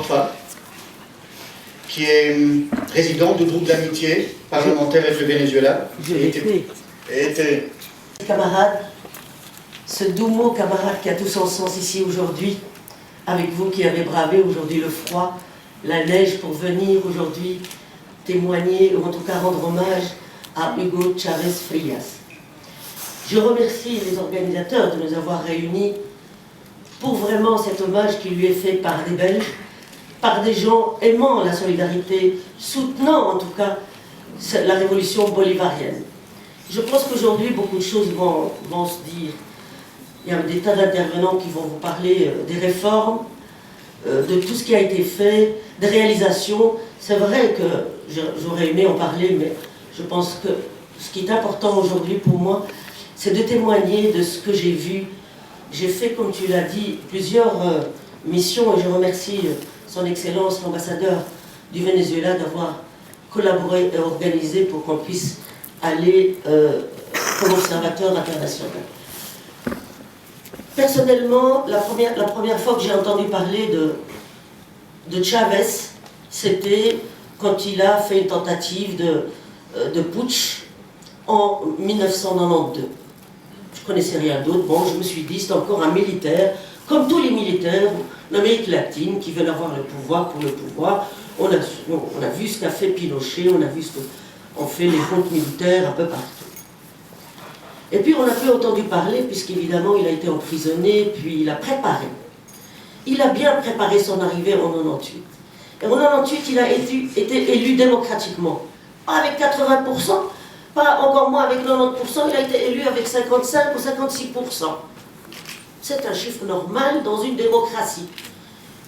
Rafa, qui est président du groupe d'amitié parlementaire avec le Venezuela. Camarades, ce doux mot camarade qui a tout son sens ici aujourd'hui, avec vous qui avez bravé aujourd'hui le froid, la neige pour venir aujourd'hui témoigner ou en tout cas rendre hommage à Hugo Chávez Frías. Je remercie les organisateurs de nous avoir réunis pour vraiment cet hommage qui lui est fait par des Belges, par des gens aimant la solidarité, soutenant en tout cas la révolution bolivarienne. Je pense qu'aujourd'hui beaucoup de choses vont se dire. Il y a des tas d'intervenants qui vont vous parler des réformes, de tout ce qui a été fait, des réalisations. C'est vrai que j'aurais aimé en parler, mais je pense que ce qui est important aujourd'hui pour moi, c'est de témoigner de ce que j'ai vu. J'ai fait, comme tu l'as dit, plusieurs missions et je remercie son Excellence, l'ambassadeur du Venezuela, d'avoir collaboré et organisé pour qu'on puisse aller comme observateur international. Personnellement, la première fois que j'ai entendu parler de Chavez, c'était quand il a fait une tentative de putsch en 1992. Je ne connaissais rien d'autre. Bon, je me suis dit, c'est encore un militaire, comme tous les militaires d'Amérique latine qui veulent avoir le pouvoir pour le pouvoir. On a vu ce qu'a fait Pinochet, on a vu ce qu'ont fait les comptes militaires un peu partout. Et puis on n'a plus entendu parler, puisqu'évidemment il a été emprisonné, puis il a préparé. Il a bien préparé son arrivée en 98. Et en 98, il a été élu démocratiquement. Pas avec 80%, pas encore moins avec 90%, il a été élu avec 55 ou 56%. C'est un chiffre normal dans une démocratie.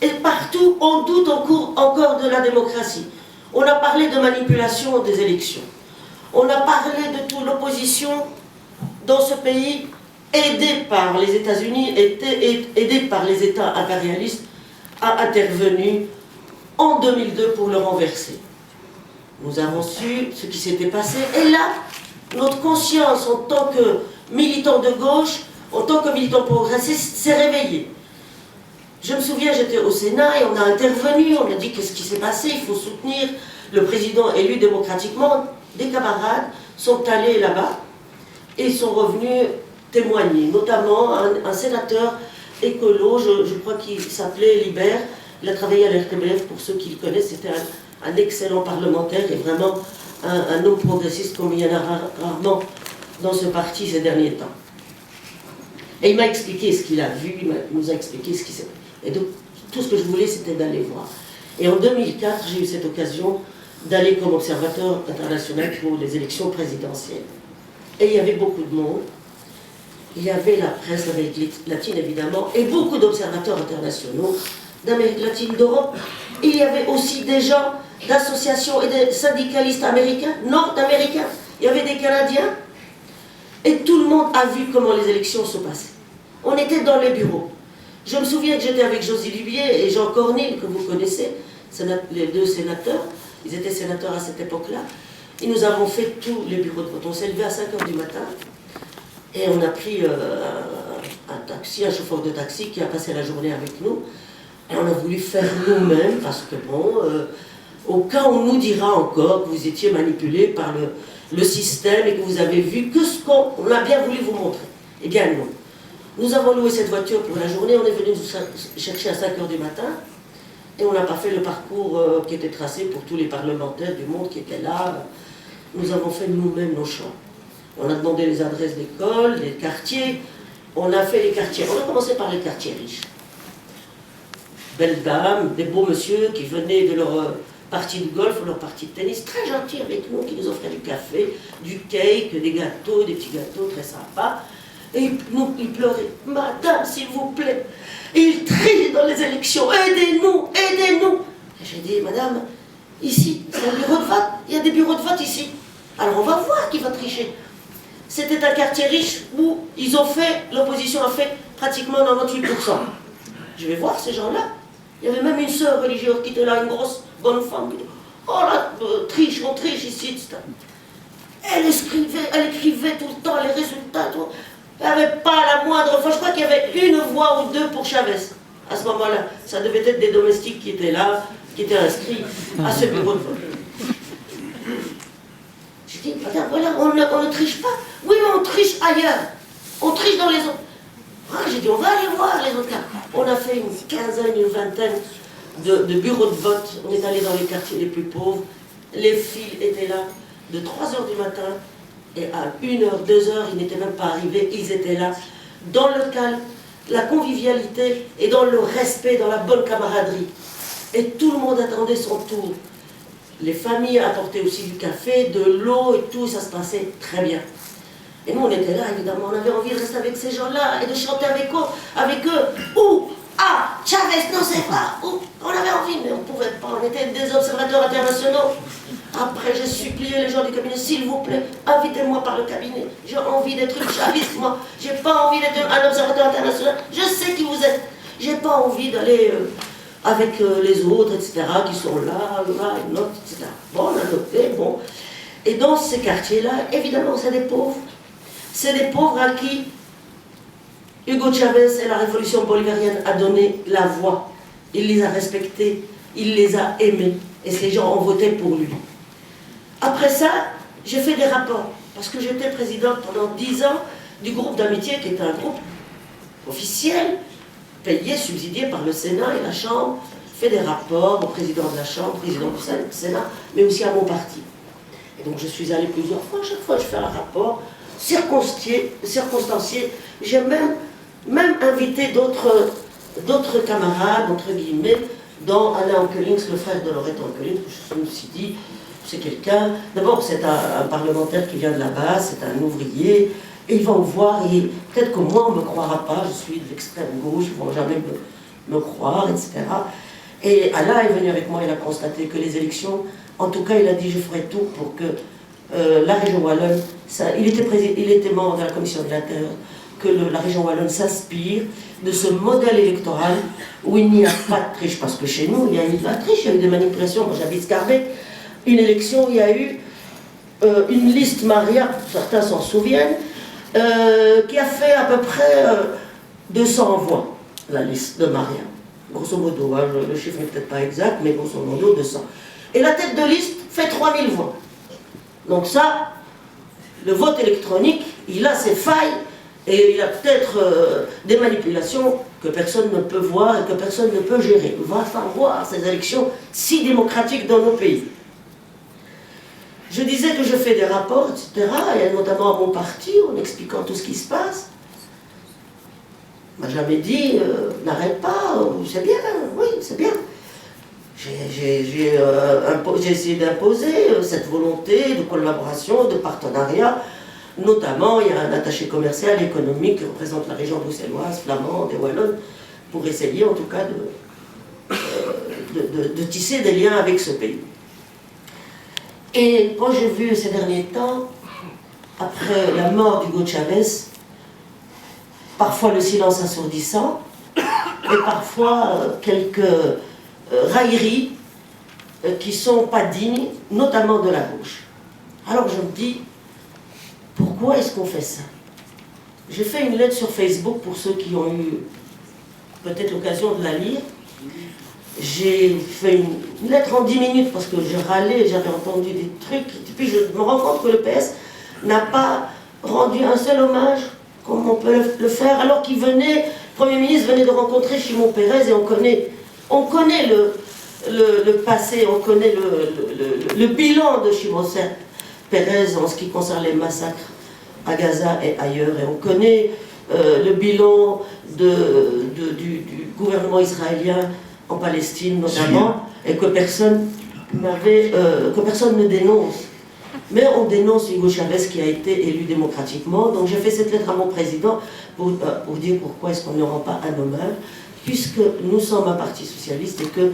Et partout, on doute encore de la démocratie. On a parlé de manipulation des élections. On a parlé de toute l'opposition dans ce pays, aidée par les États-Unis, aidée par les États impérialistes, a intervenu en 2002 pour le renverser. Nous avons su ce qui s'était passé. Et là, notre conscience en tant que militant de gauche, en tant que militant progressiste, s'est réveillée. Je me souviens, j'étais au Sénat et on a intervenu, on a dit qu'est-ce qui s'est passé, il faut soutenir le président élu démocratiquement. Des camarades sont allés là-bas et sont revenus témoigner, notamment un sénateur écolo, je crois qu'il s'appelait Libert, il a travaillé à l'RTBF, pour ceux qui le connaissent, c'était un excellent parlementaire et vraiment un homme progressiste comme il y en a rarement dans ce parti ces derniers temps. Et il m'a expliqué ce qu'il a vu, il nous a expliqué ce qui s'est passé. Et donc, tout ce que je voulais, c'était d'aller voir. Et en 2004, j'ai eu cette occasion d'aller comme observateur international pour les élections présidentielles. Et il y avait beaucoup de monde. Il y avait la presse d'Amérique latine, évidemment, et beaucoup d'observateurs internationaux d'Amérique latine, d'Europe. Il y avait aussi des gens d'associations et des syndicalistes américains, nord-américains. Il y avait des Canadiens. Et tout le monde a vu comment les élections se passaient. On était dans les bureaux. Je me souviens que j'étais avec Josy Dubié et Jean Cornille, que vous connaissez, les deux sénateurs. Ils étaient sénateurs à cette époque-là. Et nous avons fait tous les bureaux de vote. On s'est levé à 5 h du matin et on a pris un taxi, un chauffeur de taxi qui a passé la journée avec nous. Et on a voulu faire nous-mêmes parce que bon, au cas où on nous dira encore que vous étiez manipulés par le système et que vous avez vu que ce qu'on a bien voulu vous montrer. Eh bien non. Nous avons loué cette voiture pour la journée, on est venu nous chercher à 5 h du matin et on n'a pas fait le parcours qui était tracé pour tous les parlementaires du monde qui étaient là. Nous avons fait nous-mêmes nos choix. On a demandé les adresses d'écoles, des quartiers, on a fait les quartiers. On a commencé par les quartiers riches. Belles dames, des beaux monsieur qui venaient de leur partie de golf ou leur partie de tennis, très gentils avec nous, qui nous offraient du café, du cake, des gâteaux, des petits gâteaux très sympas. Et ils pleuraient. Madame, s'il vous plaît, ils trient dans les élections, aidez-nous, aidez-nous. Et j'ai dit, madame, ici, c'est un bureau de vote, il y a des bureaux de vote ici. Alors on va voir qui va tricher. C'était un quartier riche où ils ont fait, l'opposition a fait pratiquement 98%. Je vais voir ces gens-là. Il y avait même une sœur religieuse qui était là, une grosse bonne femme. Qui dit, oh là, on triche ici, etc. Elle écrivait tout le temps les résultats. Tout. Il n'y avait pas la moindre fois, je crois qu'il y avait une voix ou deux pour Chavez. À ce moment-là, ça devait être des domestiques qui étaient là, qui étaient inscrits à ce bureau de vote. Je dis, regarde, voilà, on ne triche pas. Oui, mais on triche ailleurs. On triche dans les autres. Ah, j'ai dit, on va aller voir les autres cas. On a fait une quinzaine, une vingtaine de bureaux de vote. On est allé dans les quartiers les plus pauvres. Les fils étaient là de 3h du matin et à 1h, 2h, ils n'étaient même pas arrivés. Ils étaient là dans le calme, la convivialité et dans le respect, dans la bonne camaraderie. Et tout le monde attendait son tour. Les familles apportaient aussi du café, de l'eau et tout, ça se passait très bien. Et nous, on était là, évidemment, on avait envie de rester avec ces gens-là et de chanter avec eux. Ou, ah, Chavez, non, c'est pas. Ou, on avait envie, mais on ne pouvait pas. On était des observateurs internationaux. Après, j'ai supplié les gens du cabinet, s'il vous plaît, invitez-moi par le cabinet. J'ai envie d'être une chaviste, moi. J'ai pas envie d'être un observateur international. Je sais qui vous êtes. J'ai pas envie d'aller avec les autres, etc., qui sont là, une autre, etc. Bon, on a noté, bon. Et dans ces quartiers-là, évidemment, c'est des pauvres. C'est des pauvres à qui Hugo Chavez et la révolution bolivarienne a donné la voix. Il les a respectés, il les a aimés, et ces gens ont voté pour lui. Après ça, j'ai fait des rapports, parce que j'étais présidente pendant 10 ans du groupe d'amitié, qui est un groupe officiel, payé, subsidié par le Sénat et la Chambre, fait des rapports au président de la Chambre, président du Sénat, mais aussi à mon parti. Et donc je suis allée plusieurs fois, chaque fois je fais un rapport circonstancié. J'ai même invité d'autres camarades, entre guillemets, dont Alain Ankelings, le frère de Laurette Ankelings, je me suis dit, c'est quelqu'un, d'abord c'est un parlementaire qui vient de la base, c'est un ouvrier, et ils vont me voir, et peut-être que moi on ne me croira pas, je suis de l'extrême gauche, ils ne vont jamais me croire, etc. Et Alain est venu avec moi, il a constaté que les élections, en tout cas il a dit je ferai tout pour que la région wallonne, il était membre de la commission de l'intérieur, que la région wallonne s'inspire de ce modèle électoral où il n'y a pas de triche, parce que chez nous il y a eu de la triche, il y a eu des manipulations. Moi j'habite Scarbeck, une élection, il y a eu une liste Maria, certains s'en souviennent, qui a fait à peu près 200 voix, la liste de Maria. Grosso modo, hein, le chiffre n'est peut-être pas exact, mais grosso modo 200. Et la tête de liste fait 3000 voix. Donc ça, le vote électronique, il a ses failles, et il a peut-être des manipulations que personne ne peut voir et que personne ne peut gérer. Il va falloir ces élections si démocratiques dans nos pays. Je disais que je fais des rapports, etc., et notamment à mon parti, en expliquant tout ce qui se passe. On m'a jamais dit, n'arrête pas, c'est bien, oui, c'est bien. J'ai essayé d'imposer cette volonté de collaboration, de partenariat. Notamment, il y a un attaché commercial économique qui représente la région bruxelloise, flamande et wallonne, pour essayer en tout cas de tisser des liens avec ce pays. Et quand j'ai vu ces derniers temps, après la mort d'Hugo Chavez, parfois le silence assourdissant, et parfois quelques railleries qui ne sont pas dignes, notamment de la gauche. Alors je me dis, pourquoi est-ce qu'on fait ça? J'ai fait une lettre sur Facebook pour ceux qui ont eu peut-être l'occasion de la lire. J'ai fait une lettre en 10 minutes parce que je râlais, j'avais entendu des trucs, et puis je me rends compte que le PS n'a pas rendu un seul hommage comme on peut le faire, alors qu'il venait, le Premier ministre venait de rencontrer Shimon Peres, et on connaît le passé, on connaît le bilan de Shimon Peres en ce qui concerne les massacres à Gaza et ailleurs, et on connaît le bilan du gouvernement israélien en Palestine notamment, et que personne ne dénonce. Mais on dénonce Hugo Chavez qui a été élu démocratiquement. Donc j'ai fait cette lettre à mon président pour dire pourquoi est-ce qu'on ne rend pas un hommage, puisque nous sommes un parti socialiste et que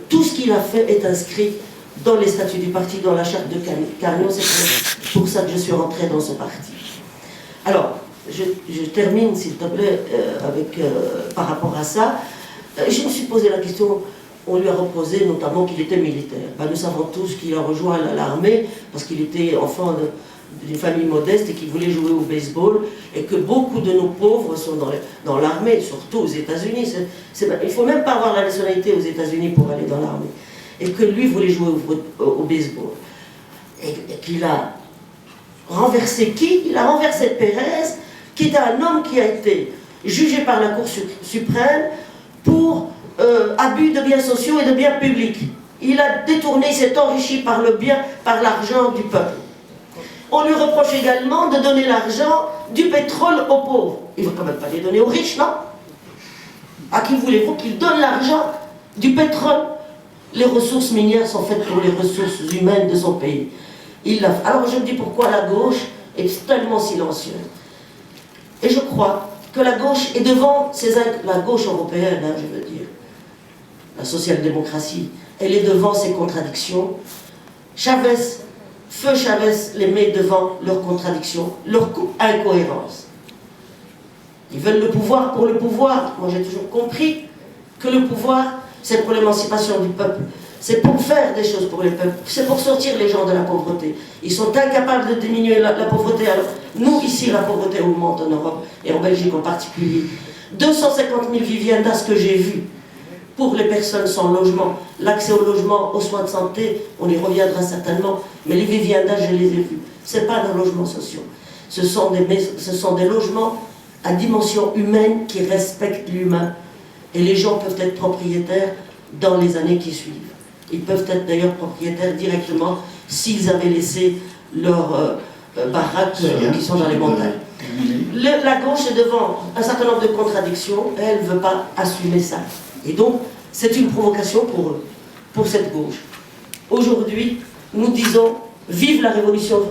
tout ce qu'il a fait est inscrit dans les statuts du parti, dans la charte de Carnot. C'est pour ça que je suis rentrée dans ce parti. Alors, je termine, s'il te plaît, par rapport à ça. Je me suis posé la question, on lui a reposé notamment qu'il était militaire. Ben, nous savons tous qu'il a rejoint l'armée parce qu'il était enfant d'une famille modeste et qui voulait jouer au baseball, et que beaucoup de nos pauvres sont dans l'armée, surtout aux États-Unis. Il ne faut même pas avoir la nationalité aux États-Unis pour aller dans l'armée. Et que lui voulait jouer au baseball. Et qu'il a renversé qui? Il a renversé Pérez, qui est un homme qui a été jugé par la Cour suprême pour abus de biens sociaux et de biens publics. Il a détourné, il s'est enrichi par l'argent du peuple. On lui reproche également de donner l'argent du pétrole aux pauvres. Il ne va quand même pas les donner aux riches, non? À qui voulez-vous qu'il donne l'argent du pétrole? Les ressources minières sont faites pour les ressources humaines de son pays. Alors je me dis pourquoi la gauche est tellement silencieuse. Et je crois que la gauche est devant la gauche européenne, hein, je veux dire, la social-démocratie, elle est devant ses contradictions. Feu Chavez les met devant leurs contradictions, leurs incohérences. Ils veulent le pouvoir pour le pouvoir. Moi j'ai toujours compris que le pouvoir, c'est pour l'émancipation du peuple. C'est pour faire des choses pour les peuples. C'est pour sortir les gens de la pauvreté. Ils sont incapables de diminuer la pauvreté. Alors, nous, ici, la pauvreté augmente en Europe, et en Belgique en particulier. 250 000 viviendas que j'ai vues pour les personnes sans logement. L'accès au logement, aux soins de santé, on y reviendra certainement, mais les viviendas, je les ai vues. Ce n'est pas des logements sociaux. Ce sont des logements à dimension humaine qui respectent l'humain. Et les gens peuvent être propriétaires dans les années qui suivent. Ils peuvent être d'ailleurs propriétaires directement s'ils avaient laissé leurs baraques qui sont dans les montagnes. La gauche est devant un certain nombre de contradictions, et elle ne veut pas assumer ça. Et donc, c'est une provocation pour eux, pour cette gauche. Aujourd'hui, nous disons vive la révolution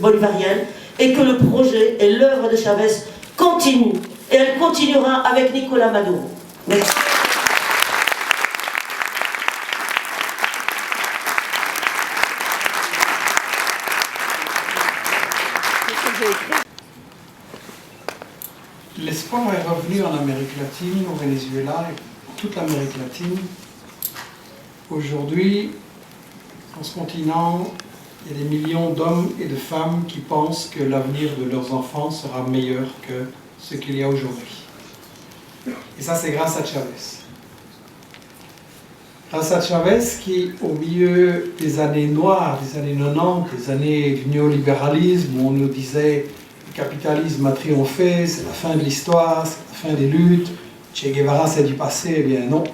bolivarienne, et que le projet et l'œuvre de Chavez continuent. Et elle continuera avec Nicolás Maduro. Merci. L'espoir est revenu en Amérique latine, au Venezuela et toute l'Amérique latine. Aujourd'hui, dans ce continent, il y a des millions d'hommes et de femmes qui pensent que l'avenir de leurs enfants sera meilleur que ce qu'il y a aujourd'hui. Et ça, c'est grâce à Chavez. Grâce à Chavez qui, au milieu des années noires, des années 90, des années du néolibéralisme, où on nous disait le capitalisme a triomphé, c'est la fin de l'histoire, c'est la fin des luttes, Che Guevara c'est du passé, eh bien non,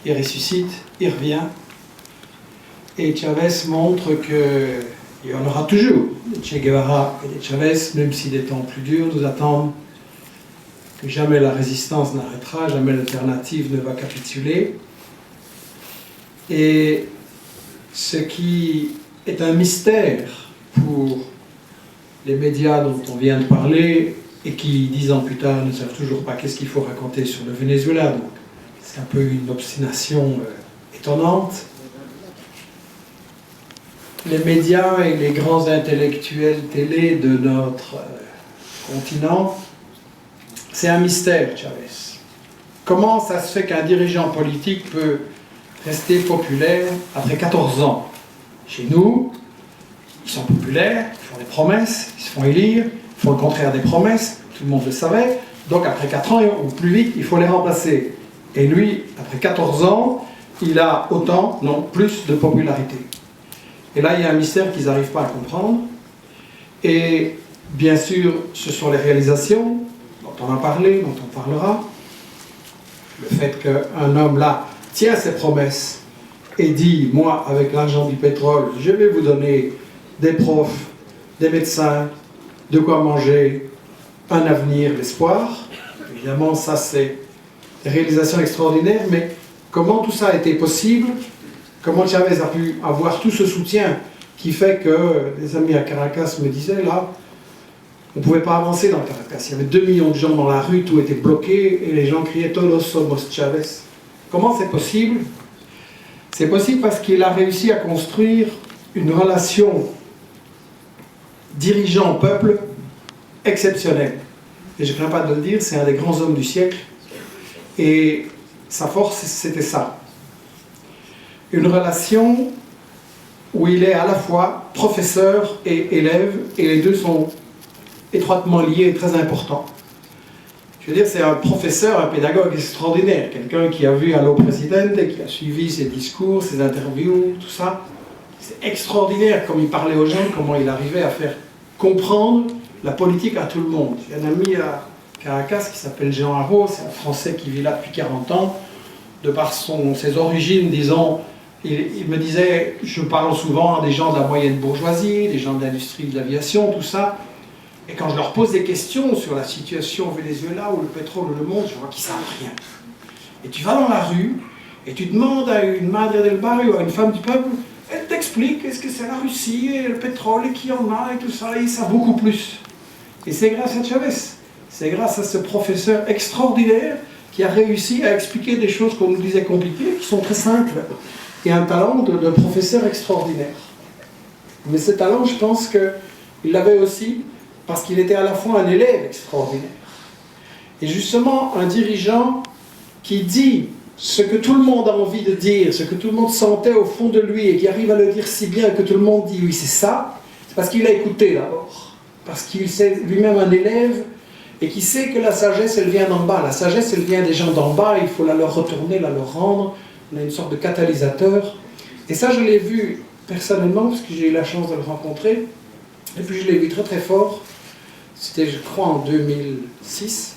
il ressuscite, il revient. Et Chavez montre qu'il y en aura toujours des Che Guevara et des Chavez, même si des temps plus durs nous attendent, que jamais la résistance n'arrêtera, jamais l'alternative ne va capituler. Et ce qui est un mystère pour les médias dont on vient de parler et qui, 10 ans plus tard, ne savent toujours pas qu'est-ce qu'il faut raconter sur le Venezuela. Donc, c'est un peu une obstination étonnante. Les médias et les grands intellectuels télé de notre continent, c'est un mystère, Chavez. Comment ça se fait qu'un dirigeant politique peut rester populaire après 14 ans? Chez nous, ils sont populaires, ils font des promesses, ils se font élire, ils font le contraire des promesses, tout le monde le savait, donc après 4 ans ou plus vite, il faut les remplacer. Et lui, après 14 ans, il a autant, non, plus de popularité. Et là, il y a un mystère qu'ils n'arrivent pas à comprendre. Et bien sûr, ce sont les réalisations dont on a parlé, dont on parlera. Le fait qu'un homme là tient ses promesses et dit, moi, avec l'argent du pétrole, je vais vous donner des profs, des médecins, de quoi manger, un avenir, l'espoir. Évidemment, ça c'est des réalisations extraordinaires, mais comment tout ça a été possible? Comment Chavez a pu avoir tout ce soutien qui fait que des amis à Caracas me disaient, là, on ne pouvait pas avancer dans Caracas. Il y avait 2 millions de gens dans la rue, tout était bloqué, et les gens criaient « Todos somos Chavez ». Comment c'est possible? C'est possible parce qu'il a réussi à construire une relation dirigeant-peuple exceptionnelle. Et je ne crains pas de le dire, c'est un des grands hommes du siècle. Et sa force, c'était ça. Une relation où il est à la fois professeur et élève, et les deux sont étroitement liés et très importants. Je veux dire, c'est un professeur, un pédagogue extraordinaire, quelqu'un qui a vu Allo Presidente, qui a suivi ses discours, ses interviews, tout ça. C'est extraordinaire comme il parlait aux gens, comment il arrivait à faire comprendre la politique à tout le monde. J'ai un ami à Caracas qui s'appelle Jean Haro, c'est un Français qui vit là depuis 40 ans. De par ses origines, disons, il me disait, je parle souvent à des gens de la moyenne bourgeoisie, des gens de l'industrie de l'aviation, tout ça. Et quand je leur pose des questions sur la situation au Venezuela ou le pétrole ou le monde, je vois qu'ils ne savent rien. Et tu vas dans la rue et tu demandes à une madre del barrio, à une femme du peuple, elle t'explique qu'est-ce que c'est la Russie et le pétrole et qui en a et tout ça, et ils savent beaucoup plus. Et c'est grâce à Chavez, c'est grâce à ce professeur extraordinaire qui a réussi à expliquer des choses qu'on nous disait compliquées, qui sont très simples, et un talent de professeur extraordinaire. Mais ce talent, je pense qu'il l'avait aussi parce qu'il était à la fois un élève extraordinaire et justement un dirigeant qui dit ce que tout le monde a envie de dire, ce que tout le monde sentait au fond de lui et qui arrive à le dire si bien que tout le monde dit oui c'est ça, c'est parce qu'il a écouté d'abord, parce qu'il est lui-même un élève et qui sait que la sagesse elle vient d'en bas, la sagesse elle vient des gens d'en bas, il faut la leur retourner, la leur rendre, on a une sorte de catalyseur et ça je l'ai vu personnellement parce que j'ai eu la chance de le rencontrer et puis je l'ai vu très très fort. C'était, je crois, en 2006.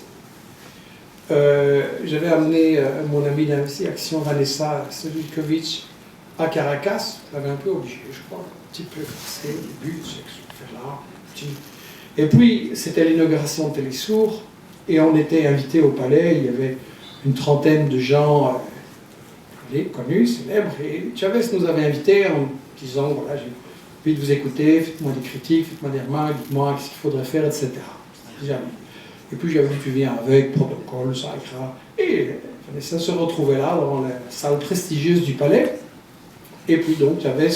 J'avais amené mon ami d'Action Action Vanessa Sedulkovic à Caracas. Je l'avais un peu obligé, je crois, un petit peu forcé au début, c'est ce que je vais faire là. Et puis, c'était l'inauguration de Télésour, et on était invités au palais. Il y avait une trentaine de gens connus, célèbres, et Chavez nous avait invités en disant, voilà, j'ai envie de vous écouter, faites-moi des critiques, faites-moi des remarques, dites-moi ce qu'il faudrait faire, etc. Jamais. Et puis j'avais dit, tu viens avec, protocole, ça, etc. Et ça se retrouvait là, dans la salle prestigieuse du palais. Et puis donc, Chavez,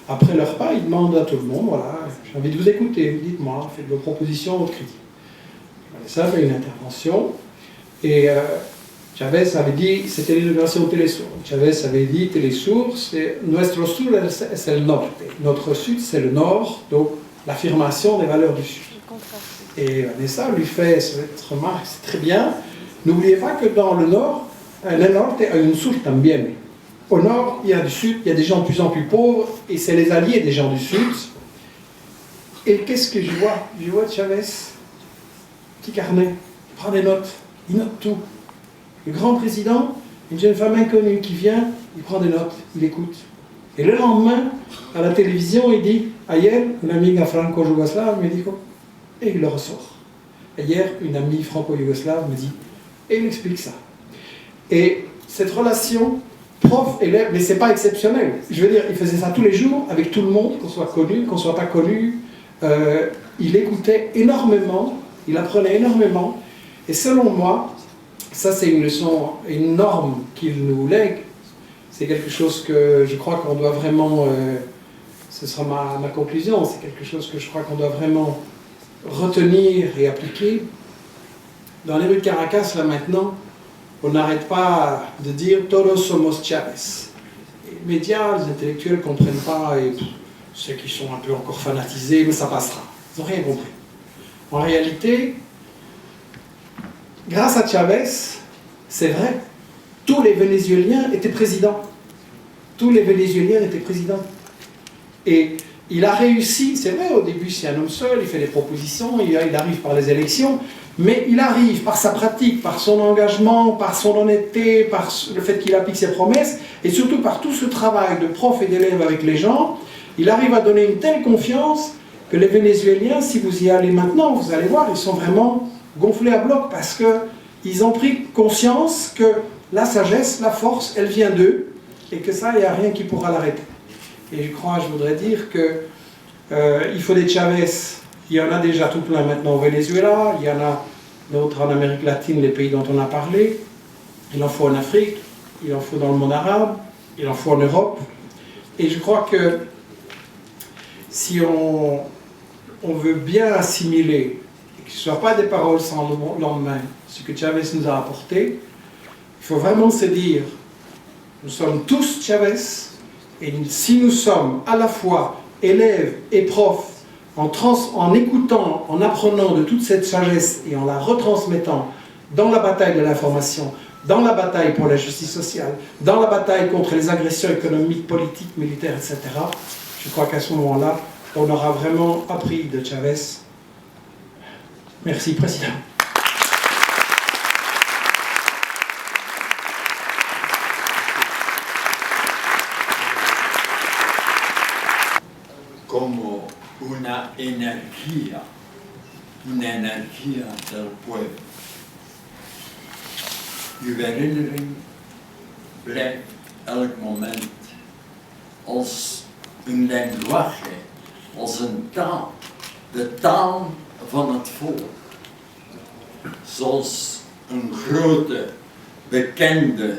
après le repas, il demande à tout le monde, voilà, j'ai envie de vous écouter, dites-moi, faites vos propositions, votre critique. Ça fait une intervention, et Chavez avait dit, c'était l'inauguration de Télésour. Chavez avait dit, Télésour, c'est nuestro sur c'est le norte. Notre sud, c'est le nord, donc l'affirmation des valeurs du sud. Et Vanessa lui fait cette remarque, c'est très bien. N'oubliez pas que dans le nord, le nord est une source también. Au nord, il y a du sud, il y a des gens de plus en plus pauvres, et c'est les alliés des gens du sud. Et qu'est-ce que je vois? Je vois Chavez, petit carnet, il prend des notes, il note tout. Le grand président, une jeune femme inconnue qui vient, il prend des notes, il écoute. Et le lendemain, à la télévision, il dit « Ayer, une amiga franco-yougoslave me dijo » et il le ressort. Hier, une amie franco-yougoslave me dit et il explique ça. Et cette relation prof-élève, mais c'est pas exceptionnel. Je veux dire, il faisait ça tous les jours avec tout le monde, qu'on soit connu, qu'on soit pas connu. Il écoutait énormément, il apprenait énormément. Et selon moi, ça c'est une leçon, une norme qu'il nous lègue. C'est quelque chose que je crois qu'on doit vraiment, ce sera ma conclusion, c'est quelque chose que je crois qu'on doit vraiment retenir et appliquer. Dans les rues de Caracas, là maintenant, on n'arrête pas de dire « Todos somos Chavez ». Les médias, les intellectuels ne comprennent pas, et ceux qui sont un peu encore fanatisés, mais ça passera. Ils n'ont rien compris. En réalité, grâce à Chavez, c'est vrai, tous les Vénézuéliens étaient présidents. Tous les Vénézuéliens étaient présidents. Et il a réussi, c'est vrai, au début c'est un homme seul, il fait des propositions, il arrive par les élections, mais il arrive par sa pratique, par son engagement, par son honnêteté, par le fait qu'il applique ses promesses, et surtout par tout ce travail de prof et d'élève avec les gens, il arrive à donner une telle confiance que les Vénézuéliens, si vous y allez maintenant, vous allez voir, ils sont vraiment gonflés à bloc parce qu'ils ont pris conscience que la sagesse, la force, elle vient d'eux, et que ça, il n'y a rien qui pourra l'arrêter. Et je voudrais dire que il faut des Chavez. Il y en a déjà tout plein maintenant au Venezuela, il y en a d'autres en Amérique latine, les pays dont on a parlé. Il en faut en Afrique, il en faut dans le monde arabe, il en faut en Europe. Et je crois que si on veut bien assimiler, et que ce ne soit pas des paroles sans lendemain, ce que Chavez nous a apporté, il faut vraiment se dire, nous sommes tous Chavez, Et si nous sommes à la fois élèves et profs, en écoutant, en apprenant de toute cette sagesse et en la retransmettant dans la bataille de l'information, dans la bataille pour la justice sociale, dans la bataille contre les agressions économiques, politiques, militaires, etc., je crois qu'à ce moment-là, on aura vraiment appris de Chavez. Merci, Président. Como una energía del pueblo. Uw herinnering blijft elk moment als een lenguage, als een taal, de taal van het volk. Zoals een grote, bekende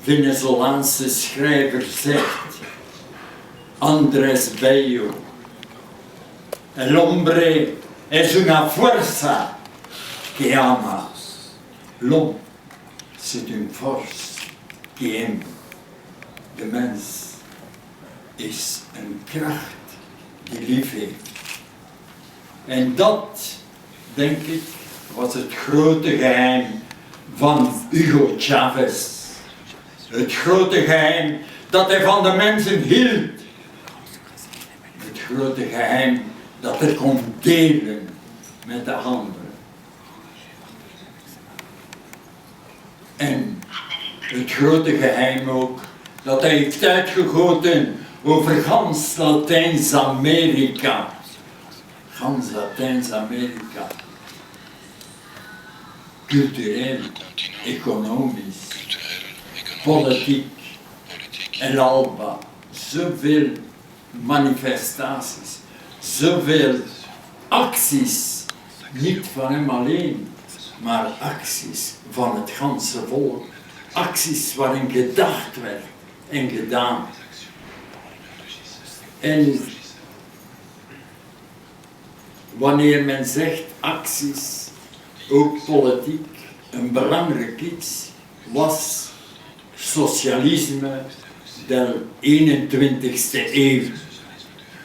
Venezolaanse schrijver zegt, Andrés Bello, el hombre es una fuerza que ama. L'homme, c'est une force qui aime. De mens is een kracht die lief heeft. En dat, denk ik, was het grote geheim van Hugo Chavez. Het grote geheim dat hij van de mensen hield. Het grote geheim dat hij kon delen met de anderen. En het grote geheim ook dat hij heeft uitgegoten over gans Latijns-Amerika. Gans Latijns-Amerika. Cultureel, economisch, politiek. El Alba, zoveel manifestaties, zoveel acties, niet van hem alleen, maar acties van het ganse volk, acties waarin gedacht werd en gedaan. En wanneer men zegt acties, ook politiek, een belangrijk iets was socialisme der 21ste eeuw.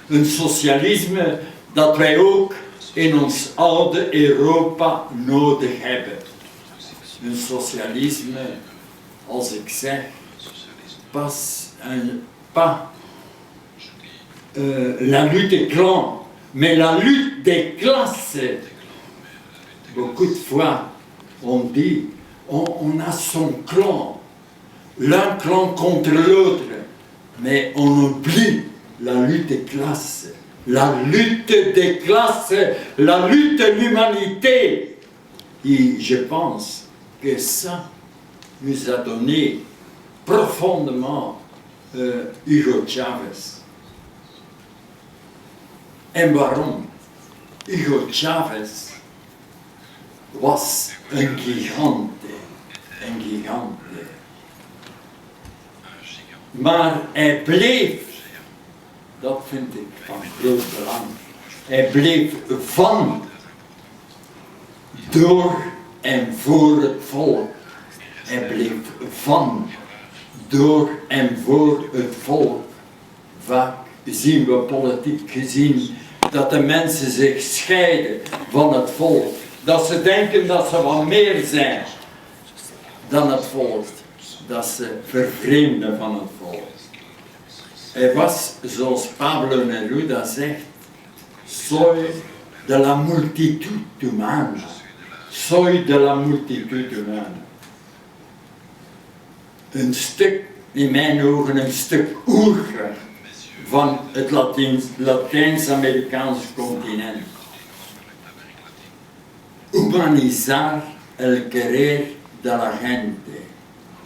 Een socialisme dat wij ook in ons oude Europa nodig hebben. Een socialisme, als ik zeg, pas la lutte des clans, mais la lutte des classes. Beaucoup de fois, on dit, on a son clan. L'un clan contre l'autre, mais on oublie la lutte des classes, la lutte des classes, la lutte de l'humanité. Et je pense que ça nous a donné profondément Hugo Chavez. En waarom? Hugo Chavez was een gigante, een gigante. Maar hij bleef, dat vind ik van groot belang, hij bleef van, door en voor het volk. Hij bleef van, door en voor het volk. Vaak zien we politiek gezien dat de mensen zich scheiden van het volk. Dat ze denken dat ze wat meer zijn dan het volk. Dat ze vervreemden van het volk. Hij was, zoals Pablo Neruda zegt, soy de la multitud humana. Soy de la multitud humana. Een stuk, in mijn ogen, een stuk oerkracht van het Latijns-Amerikaanse continent. Humanizar el querer de la gente.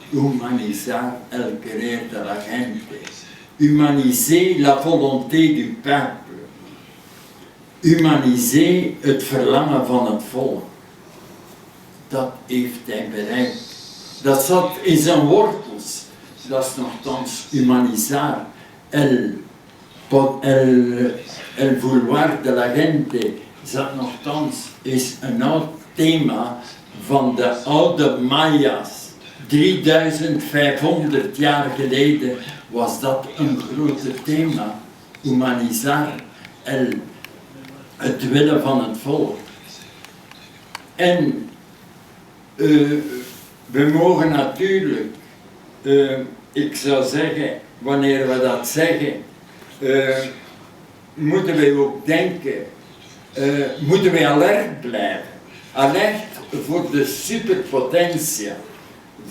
Humanizar el querer de la gente. Humaniser la volonté du peuple. Humaniser het verlangen van het volk. Dat heeft hij bereikt. Dat zat in zijn wortels. Dat is nogthans humanizar el vouloir de la gente. Dat nogthans is een oud thema van de oude Maya's. 3500 jaar geleden was dat een grote thema, humanizar, het willen van het volk. En we mogen natuurlijk, ik zou zeggen, wanneer we dat zeggen, moeten we ook denken, moeten we alert blijven. Alert voor de superpotentia,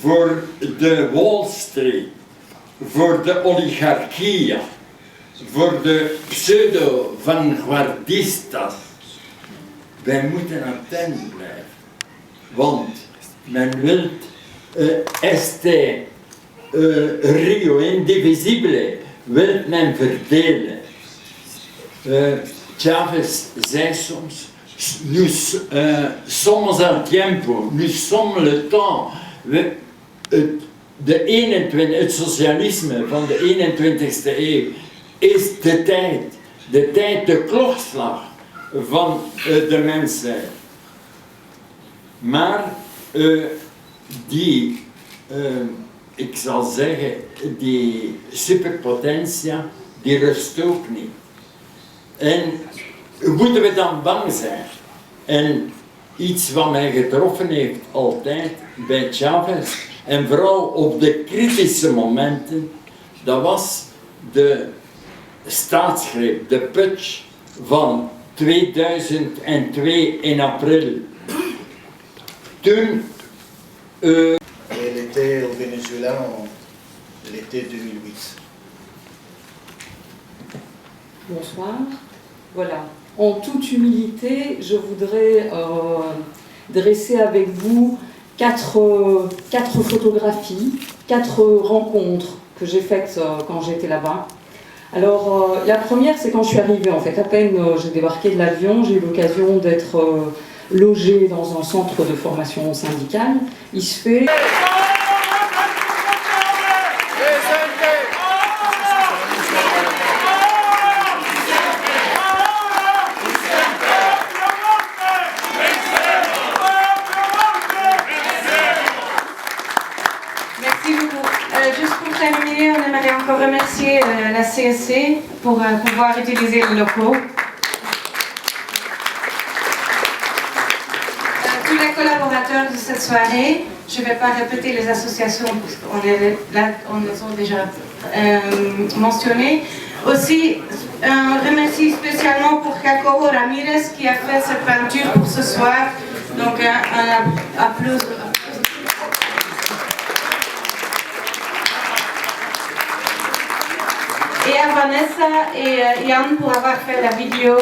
voor de Wall Street, voor de oligarchieën, voor de pseudo-vanguardistas. Wij moeten attent blijven, want men wil Rio indivisible, wil men verdelen. Chavez zei soms, nous sommes al tiempo, nous sommes le temps. Het socialisme van de 21ste eeuw is de tijd, de klokslag van de mensheid. Maar ik zal zeggen, die superpotentia, die rust ook niet. En moeten we dan bang zijn? En iets wat mij getroffen heeft altijd bij Chavez, en vooral op de kritische momenten, dat was de staatsgreep, de putsch van 2002 in april. Toen... Elle était au Venezuela en l'été 2008. Bonsoir. Voilà. En toute humilité, je voudrais dresser avec vous quatre photographies, 4 rencontres que j'ai faites quand j'étais là-bas. Alors, la première, c'est quand je suis arrivée, en fait. À peine j'ai débarqué de l'avion, j'ai eu l'occasion d'être logée dans un centre de formation syndicale. Il se fait... Juste pour terminer, on aimerait encore remercier la CSC pour pouvoir utiliser les locaux. Tous les collaborateurs de cette soirée, je ne vais pas répéter les associations parce qu'on les a déjà mentionnées. Aussi, un remercie spécialement pour Jacobo Ramirez qui a fait cette peinture pour ce soir. Donc un applaudissement. Et à Vanessa et Yann pour avoir fait la vidéo